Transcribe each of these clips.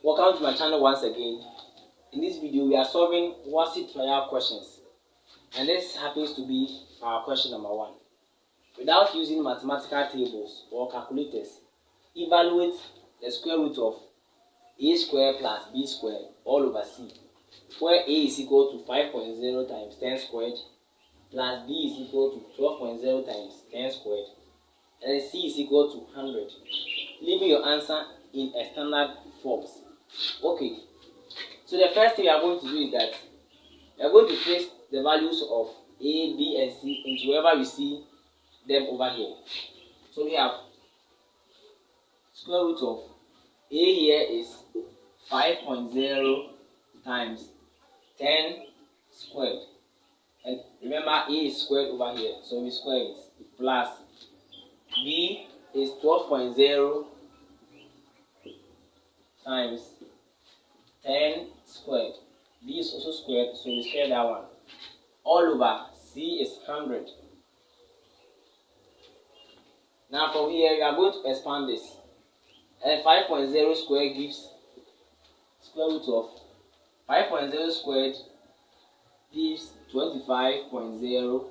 Welcome to my channel once again. In this video, we are solving Wassce trial questions, and this happens to be our question number 1. Without using mathematical tables or calculators, evaluate the square root of a squared plus b squared all over c, where a is equal to 5.0 times 10 squared plus b is equal to 12.0 times 10 squared, and c is equal to 100, leaving your answer in a standard forms. Okay, so the first thing we are going to do is that we are going to place the values of a, b, and c into wherever we see them over here. So we have square root of a here is 5.0 times 10 squared, and remember a is squared over here, so we square it, plus b is 12.0 times 10 squared. B is also squared, so we square that one. All over c is 100. Now from here, we are going to expand this. And 5.0 squared gives square root of 5.0 squared gives 25.0,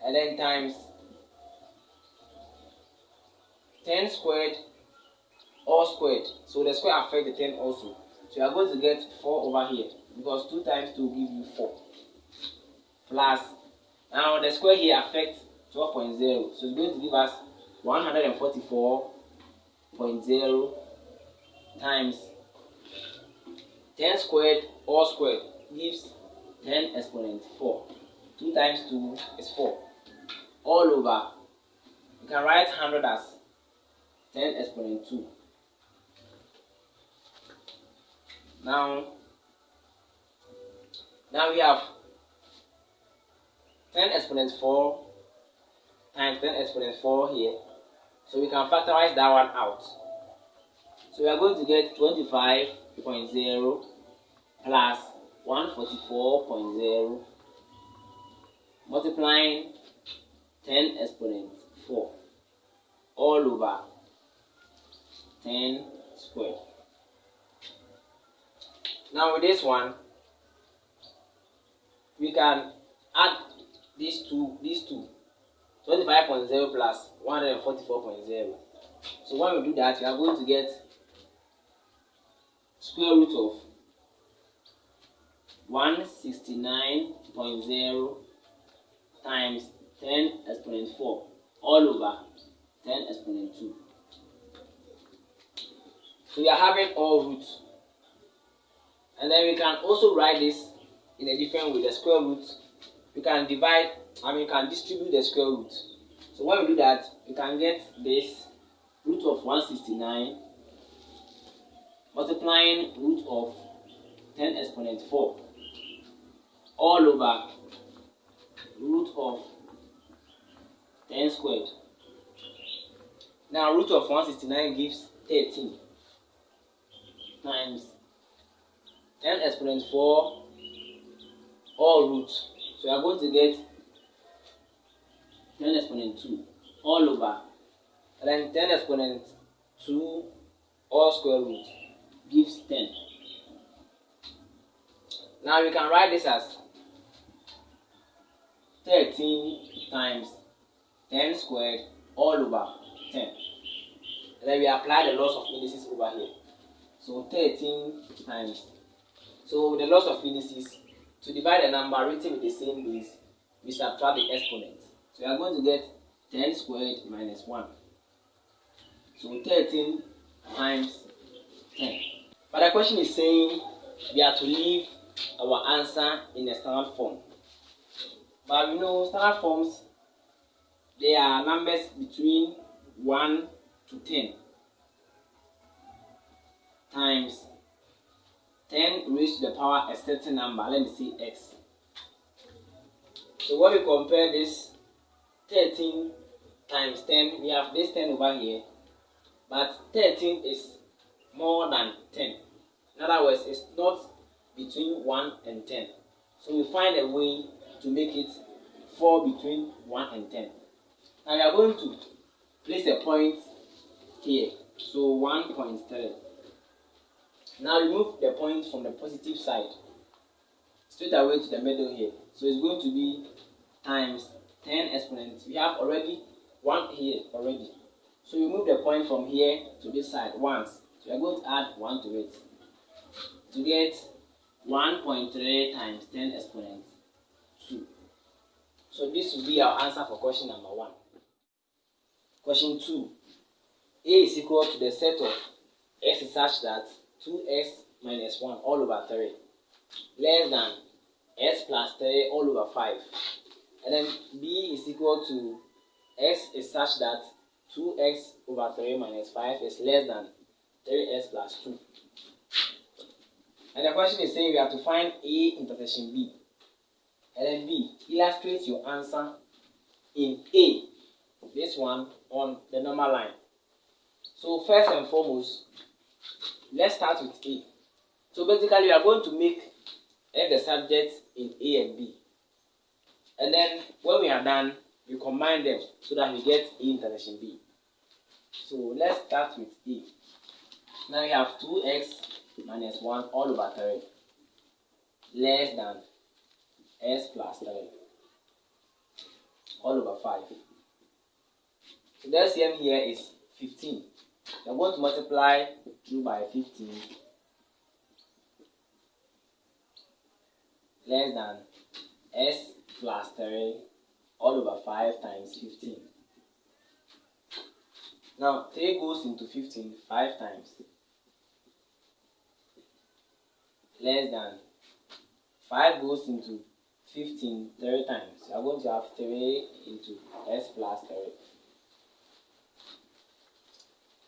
and then times 10 squared all squared. So the square affects the 10 also. So you are going to get 4 over here, because 2 times 2 give you 4. Plus, now the square here affects 12.0. So it's going to give us 144.0 times 10 squared all squared gives 10 exponent 4. 2 times 2 is 4. All over, you can write 100 as 10 exponent 2. Now we have 10 exponent 4 times 10 exponent 4 here. So we can factorize that one out. So we are going to get 25.0 plus 144.0 multiplying 10 exponent 4 all over 10 squared. Now with this one, we can add these two 25.0 plus 144.0. So when we do that, we are going to get square root of 169.0 times 10 exponent 4 all over 10 exponent 2. So we are having all roots. And then we can also write this in a different way, the square root. We can distribute the square root. So when we do that, we can get this root of 169 multiplying root of 10 exponent 4 all over root of 10 squared. Now root of 169 gives 13 times 10 exponent 4 all roots. So we are going to get 10 exponent 2 all over, and then 10 exponent 2 all square root gives 10. Now we can write this as 13 times 10 squared all over 10. And then we apply the laws of indices over here. So 13 times. So the laws of indices, to divide a number written with the same base, we subtract the exponent. So we are going to get 10 squared minus 1. So 13 times 10. But the question is saying we are to leave our answer in a standard form. But we know standard forms, they are numbers between 1 to 10 times 10 raised to the power a certain number, let me see x. So when we compare this 13 times 10, we have this 10 over here, but 13 is more than 10. In other words, it's not between 1 and 10. So we find a way to make it fall between 1 and 10. Now we are going to place a point here. So 1.3. Now remove the point from the positive side straight away to the middle here. So it's going to be times 10 exponents. We have already 1 here already. So you move the point from here to this side once. So we are going to add 1 to it to get 1.3 times 10 exponent 2. So this will be our answer for question number 1. Question 2. A is equal to the set of x is such that 2x minus 1 all over 3 less than x plus 3 all over 5. And then B is equal to x is such that 2x over 3 minus 5 is less than 3x plus 2. And the question is saying we have to find A intersection B. And then B, illustrate your answer in A, this one on the number line. So first and foremost, let's start with A. So basically we are going to make F the subject in A and B. And then when we are done, we combine them so that we get A intersection B. So let's start with A. Now we have 2x minus 1 all over 3 less than x plus 3 all over 5. So the LCM here is 15. We are going to multiply 2 by 15 less than x plus 3 all over 5 times 15. Now 3 goes into 15 5 times less than 5 goes into 15 3 times. So I'm going to have 3 into x plus 3.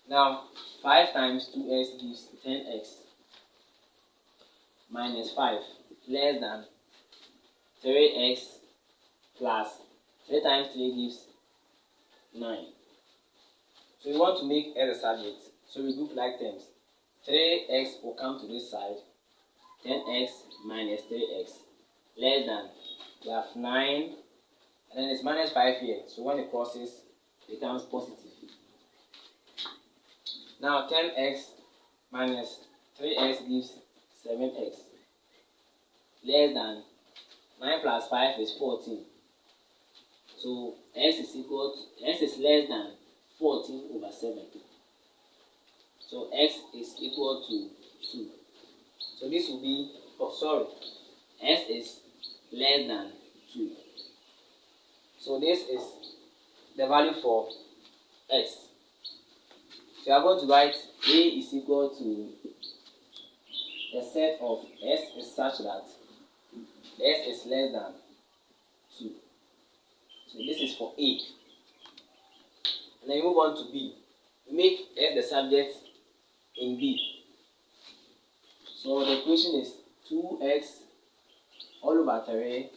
Now 5 times 2x gives 10x minus 5 less than 3x plus 3 times 3 gives 9. So we want to make x a subject. So we group like terms. 3x will come to this side. 10x minus 3x less than, we have 9, and then it's minus 5 here. So when it crosses, it becomes positive. Now 10x minus 3x gives 7x less than 9 plus 5 is 14. So x is less than 14 over 7. So x is equal to 2. So this will be, x is less than 2. So this is the value for x. So you are going to write A is equal to the set of x is such that x is less than 2. So this is for A. And then you move on to B. We make x the subject in B. So the equation is 2x all over 3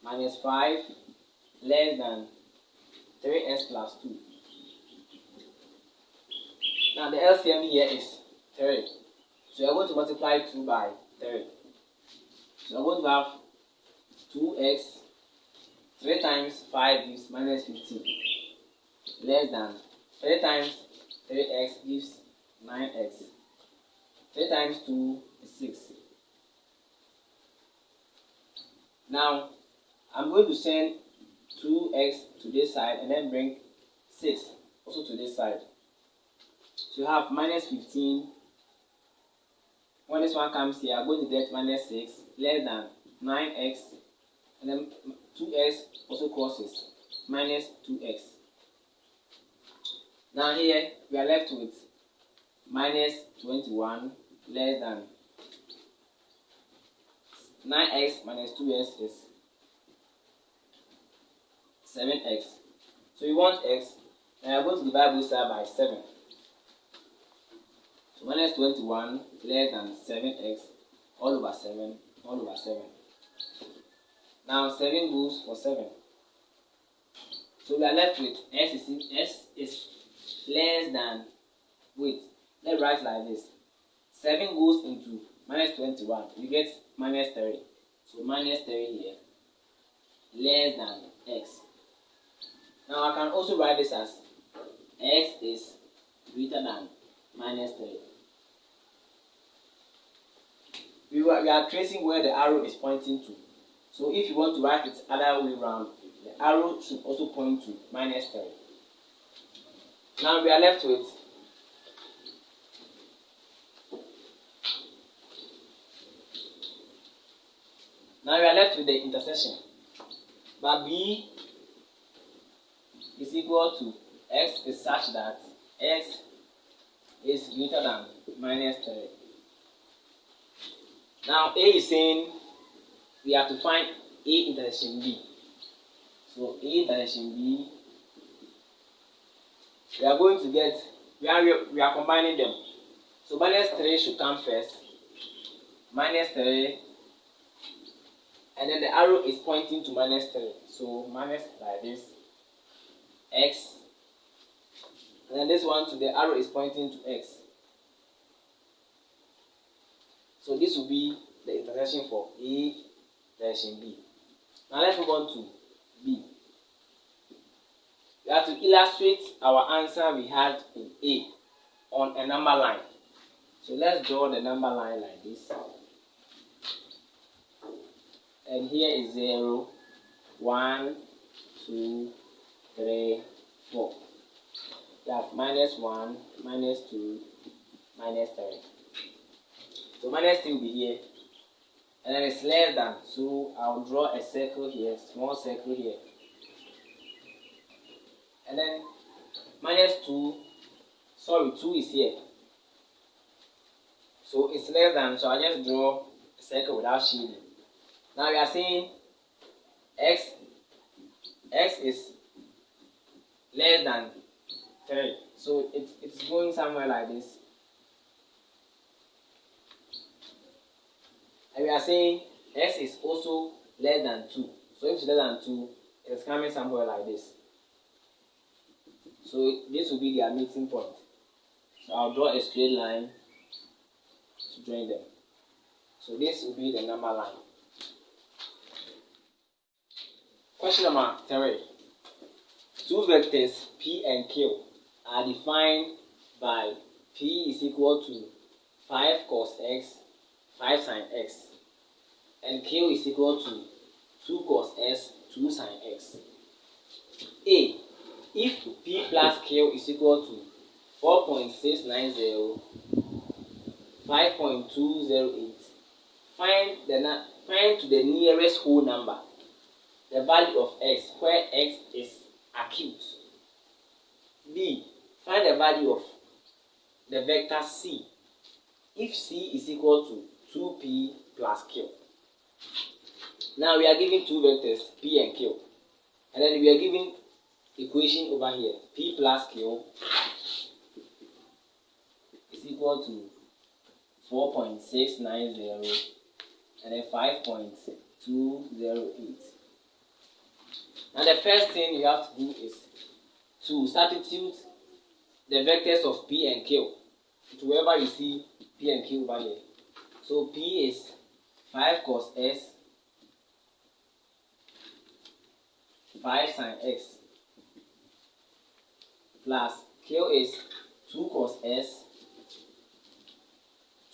minus 5 less than 3x plus 2. Now the LCM here is 3. So you're going to multiply 2 by 3. So you're going to have 2x, 3 times 5 gives minus 15 less than 3 times 3x gives 9x. 3 times 2 is 6. Now, I'm going to send 2x to this side and then bring 6 also to this side. So you have minus 15. When this one comes here, I'm going to get minus 6 less than 9x. And then 2x also crosses minus 2x. Now here, we are left with minus 21 less than 9x minus 2x is 7x. So we want x, and I'm going to divide both sides by 7. So minus 21 less than 7x all over 7 all over 7. Now 7 goes for 7. So we are left with x is less than, let's write like this. 7 goes into minus 21. You get minus 30. So minus 30 here. Less than x. Now I can also write this as x is greater than minus 30. we are tracing where the arrow is pointing to. So if you want to write it other way around, the arrow should also point to -3. Now we are left with the intersection. But B is equal to X is such that X is greater than -3. Now A is saying we have to find A intersection B. So A intersection B, we are going to get, we are combining them. So -3 should come first, -3, and then the arrow is pointing to -3. So minus like this, X, and then this one to the arrow is pointing to X. So this will be the intersection for A intersection B. Now let's move on to B. We have to illustrate our answer we had in A on a number line. So let's draw the number line like this. And here is 0, 1, 2, 3, 4. We have -1, -2, -3. So -3 will be here, and then it's less than. So I'll draw a circle here, small circle here, and then -2. Sorry, 2 is here. So it's less than. So I just draw a circle without shading. Now we are saying X is less than 3. So it's going somewhere like this. And we are saying X is also less than 2. So if it's less than 2, it's coming somewhere like this. So this will be their meeting point. So I'll draw a straight line to join them. So this will be the number line. Question number 3. Two vectors P and Q are defined by P is equal to 5 cos x, 5 sin x, and Q is equal to 2 cos s, 2 sin x. A. If P plus Q is equal to 4.690, 5.208, find to the nearest whole number the value of x where x is acute. B. Find the value of the vector C if C is equal to 2P plus Q. Now we are given two vectors P and Q, and then we are given equation over here. P plus Q is equal to 4.690 and then 5.208. Now the first thing you have to do is to substitute the vectors of P and Q to wherever you see P and Q over here. So P is 5 cos s, 5 sin x, plus Q is 2 cos s,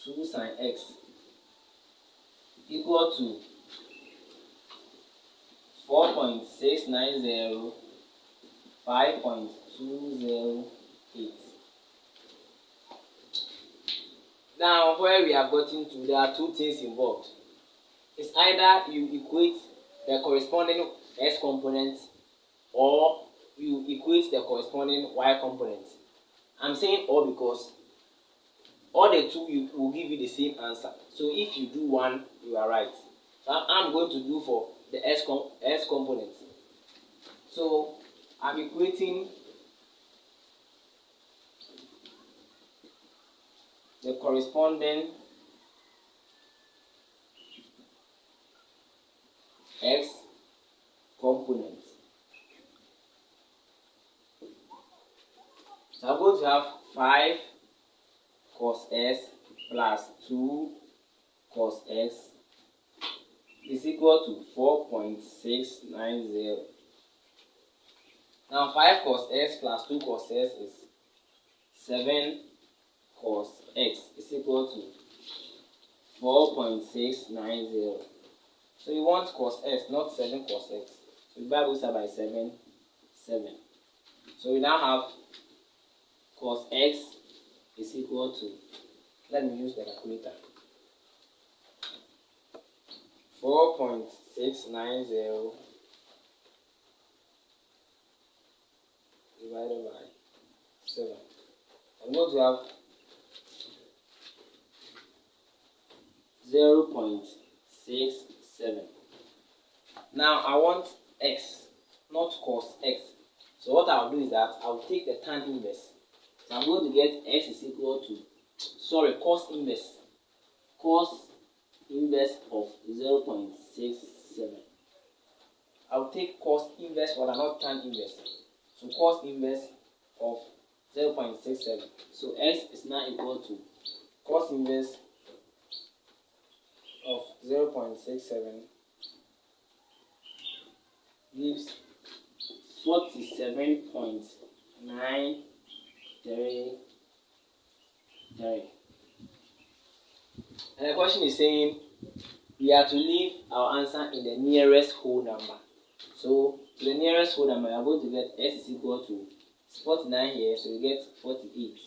2 sin x, equal to 4.690, 5.208. Now, where we have gotten to, there are two things involved. It's either you equate the corresponding x component or you equate the corresponding y component. I'm saying or because all the two will give you the same answer. So if you do one, you are right. So I'm going to do for the s component. So I'm equating the corresponding x component. So I'm going to have 5 cos s plus 2 cos x is equal to 4.690. Now 5 cos x plus 2 cos x is 7 cos x is equal to 4.690. So you want cos x, not 7 cos x. So we divide both sides by 7. So we now have cos x is equal to, let me use the calculator, 4.690 divided by 7. I'm going to have 0.67. Now I want x, not cos x. So what I'll do is that I'll take the tan inverse. So I'm going to get x is equal to, cos inverse of 0.67. I'll take cos inverse or not tan inverse. So cos inverse of 0.67. So x is now equal to cos inverse of 0.67 gives 47.933. And the question is saying we are to leave our answer in the nearest whole number. So to the nearest whole number, we are going to get x is equal to 49 here, so we get 48.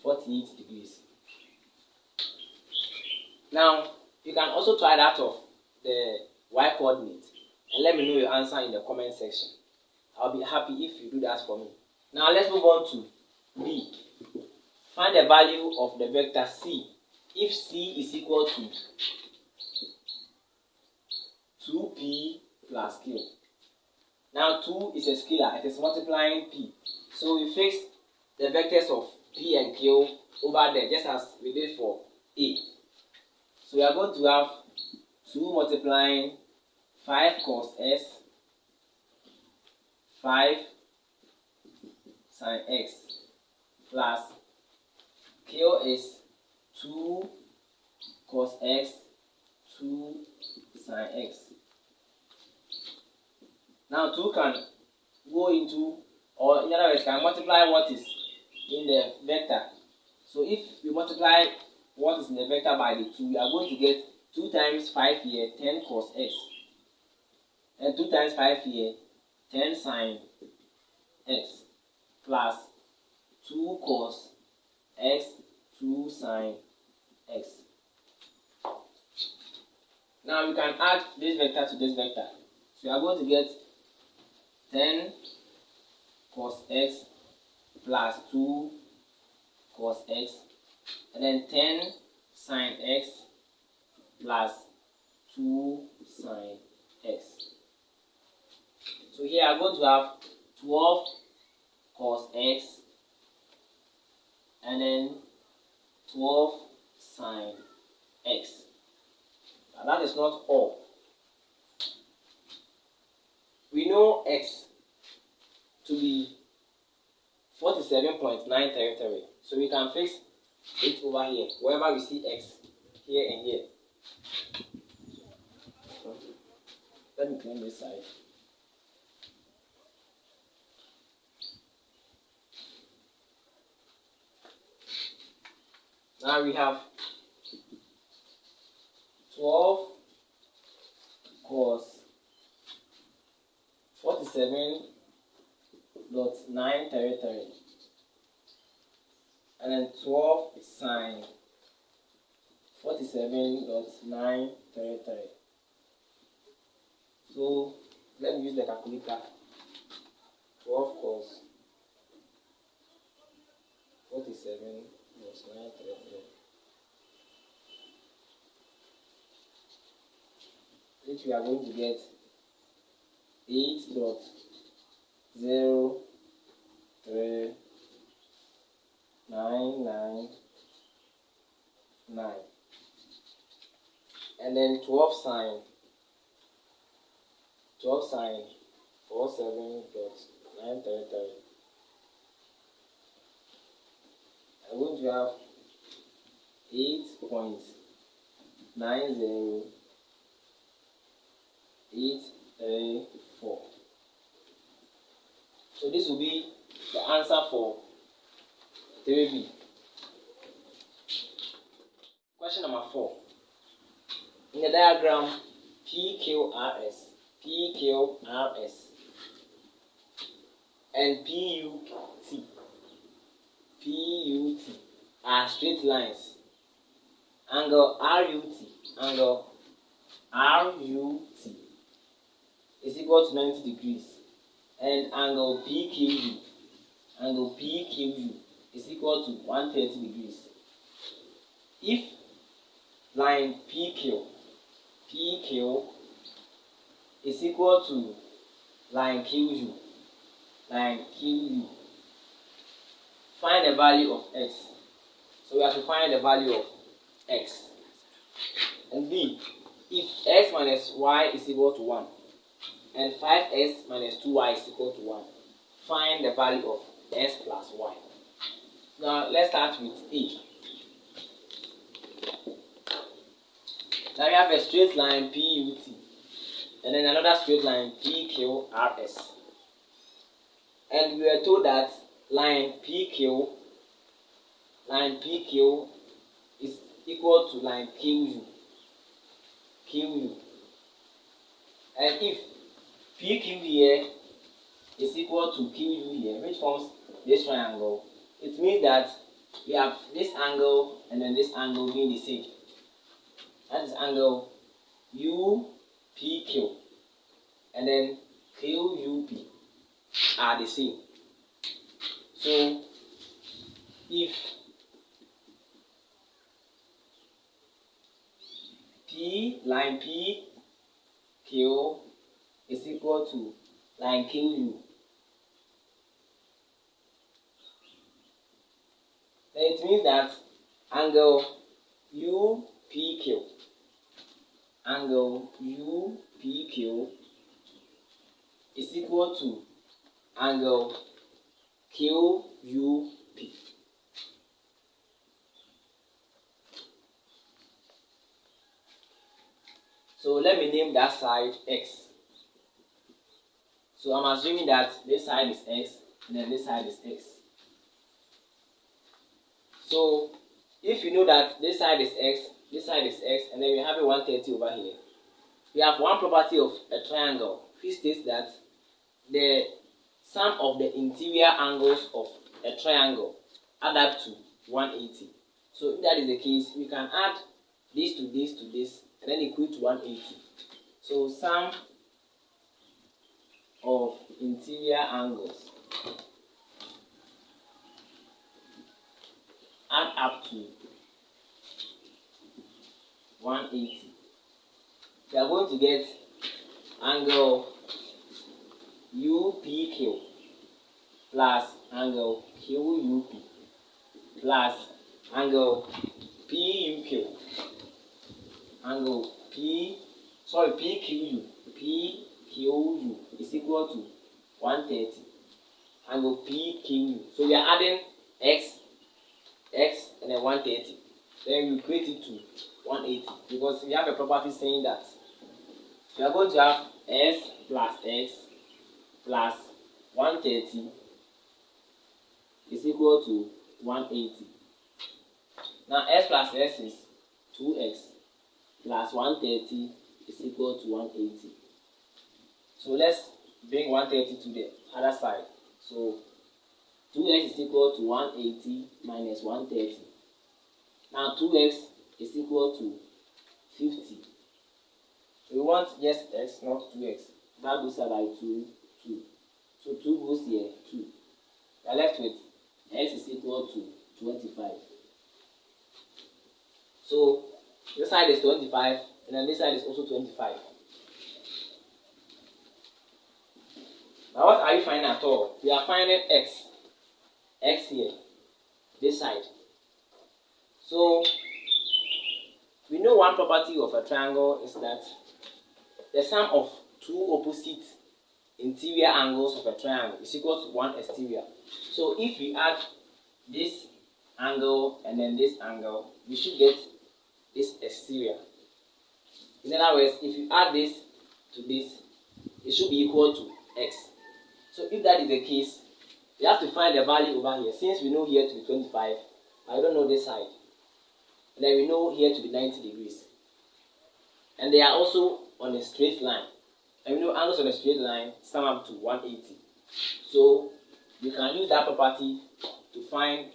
48 degrees. Now you can also try that of the y coordinate and let me know your answer in the comment section. I'll be happy if you do that for me. Now let's move on to B. Find the value of the vector C if C is equal to 2p plus q. Now 2 is a scalar, it is multiplying p. So we fix the vectors of p and q over there just as we did for A. So we are going to have 2 multiplying 5 cos s 5 sin x plus q is 2 cos x 2 sin x. Now 2 can go into, or in other words, can multiply what is in the vector. So if we multiply what is in the vector by the 2, we are going to get 2 times 5 here, 10 cos x. And 2 times 5 here, 10 sin x. Plus 2 cos x, 2 sin x. Now we can add this vector to this vector. So we are going to get 10 cos x plus 2 cos x, and then 10 sin x plus 2 sin x. So here I'm going to have 12 cos x and then 12 sin x. Now that is not all. We know x to be 47.933. So we can fix it over here, wherever we see x, here and here. Let me clean this side. Now we have 12 cos 47.933 and then 12 sin 47.933. So let me use the calculator. 12 cos 47.933, which we are going to get 8.03999, and then 12 sin 47.933. I'm going to have 8.90834. So this will be the answer for 3b. Question number 4. In the diagram PQRS and PUT are straight lines. Angle RUT is equal to 90 degrees, and angle PQU is equal to 130 degrees. If line PQ is equal to line QU, find the value of x. So we have to find the value of x. And b, if x minus y is equal to 1 and 5x minus 2y is equal to 1, find the value of x plus y. Now let's start with a. Now we have a straight line PUT and then another straight line PQRS. And we were told that line PQ is equal to line QU. And if PQ here is equal to QU here, which forms this triangle, it means that we have this angle and then this angle being the same. That is angle UPQ and then QUP are the same. So if line PQ is equal to line QU, then it means that angle UPQ is equal to angle QUP. So let me name that side x. So I'm assuming that this side is x and then this side is x. So if you know that this side is x, this side is x, and then we have a 130 over here, we have one property of a triangle which states that the sum of the interior angles of a triangle add up to 180. So if that is the case, we can add this to this to this and then equal to 180. So sum of interior angles add up to 180. We are going to get angle UPQ plus angle QUP plus angle PQU is equal to 130. Angle PQU. So we are adding x and then 130. Then we equate it to 180 because we have a property saying that we are going to have s plus x plus 130 is equal to 180. Now s plus s is 2x plus 130 is equal to 180. So let's bring 130 to the other side. So 2x is equal to 180 minus 130. Now 2x is equal to 50. We want just x, not 2x. That goes by 2. So 2 goes here, 2. We are left with x is equal to 25. So this side is 25 and then this side is also 25. Now what are you finding at all? We are finding x here, this side. So we know one property of a triangle is that the sum of two opposite interior angles of a triangle is equal to one exterior. So if we add this angle and then this angle, we should get this exterior. In other words, if you add this to this, it should be equal to x. So if that is the case, You have to find the value over here. Since we know here to be 25, I don't know this side. And then we know here to be 90 degrees. And they are also on a straight line. And we know angles on a straight line sum up to 180. So you can use that property to find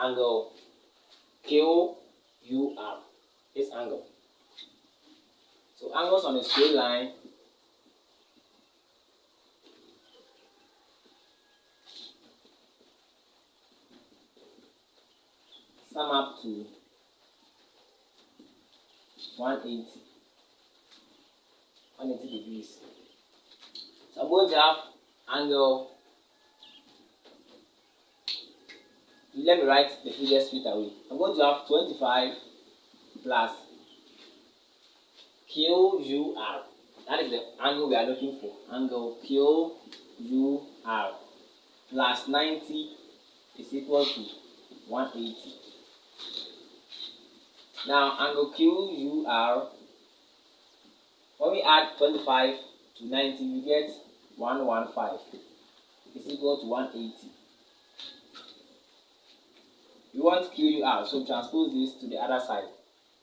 angle KOUR, this angle. So angles on a straight line sum up to 180 degrees. So I'm going to have angle. Let me write the figures straight away. I'm going to have 25 plus KOUR. That is the angle we are looking for. Angle KOUR plus 90 is equal to 180. Now angle KOUR, when we add 25 to 90, we get 115 is equal to 180. We want KOUR, so transpose this to the other side.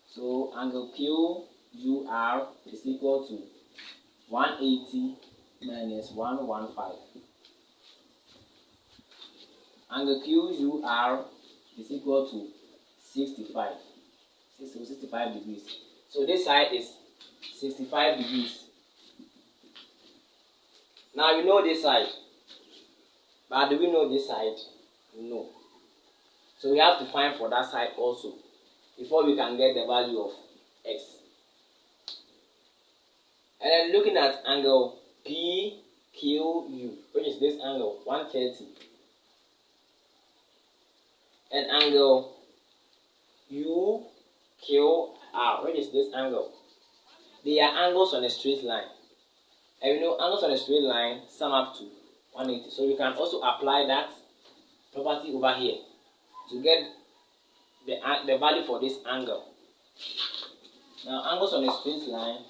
So angle KOUR is equal to 180 minus 115. Angle KOUR is equal to 65. 65 degrees. So this side is 65 degrees. Now we know this side. But do we know this side? No. So we have to find for that side also before we can get the value of x. And then looking at angle PQU, which is this angle 130, and angle UQR, which is this angle. They are angles on a straight line. And we know angles on a straight line sum up to 180. So we can also apply that property over here to get the value for this angle. Now angles on a straight line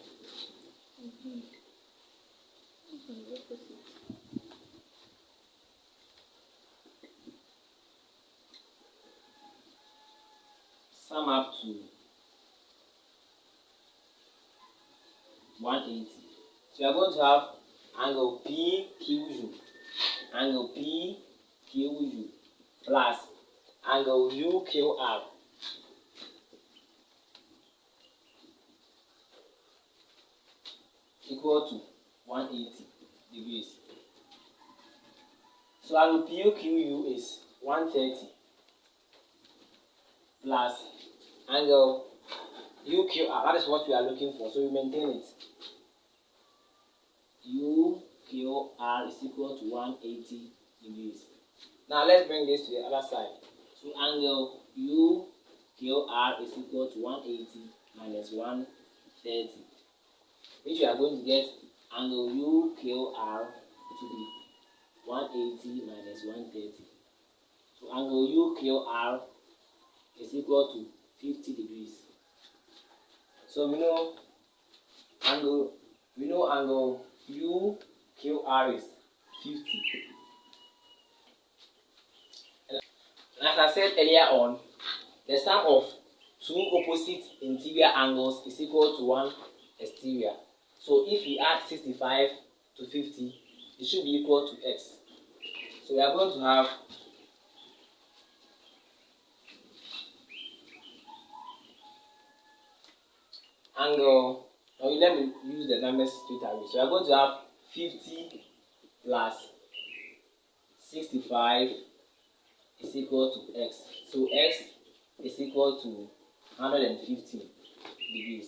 sum up to 180. So we are going to have angle PQU plus angle UQR equal to 180 degrees. So angle PQU is 130 plus angle UQR, that is what we are looking for, so we maintain it. UQR is equal to 180 degrees. Now let's bring this to the other side. So angle UQR is equal to 180 minus 130, which we are going to get angle UQR to be 180 minus 130. So angle UQR is equal to 50 degrees. So we know angle UQR is 50. And as I said earlier on, the sum of two opposite interior angles is equal to one exterior. So if we add 65 to 50, it should be equal to x. So we are going to have angle, let me use the numbers straight away. So we are going to have 50 plus 65 is equal to x. So x is equal to 115 degrees.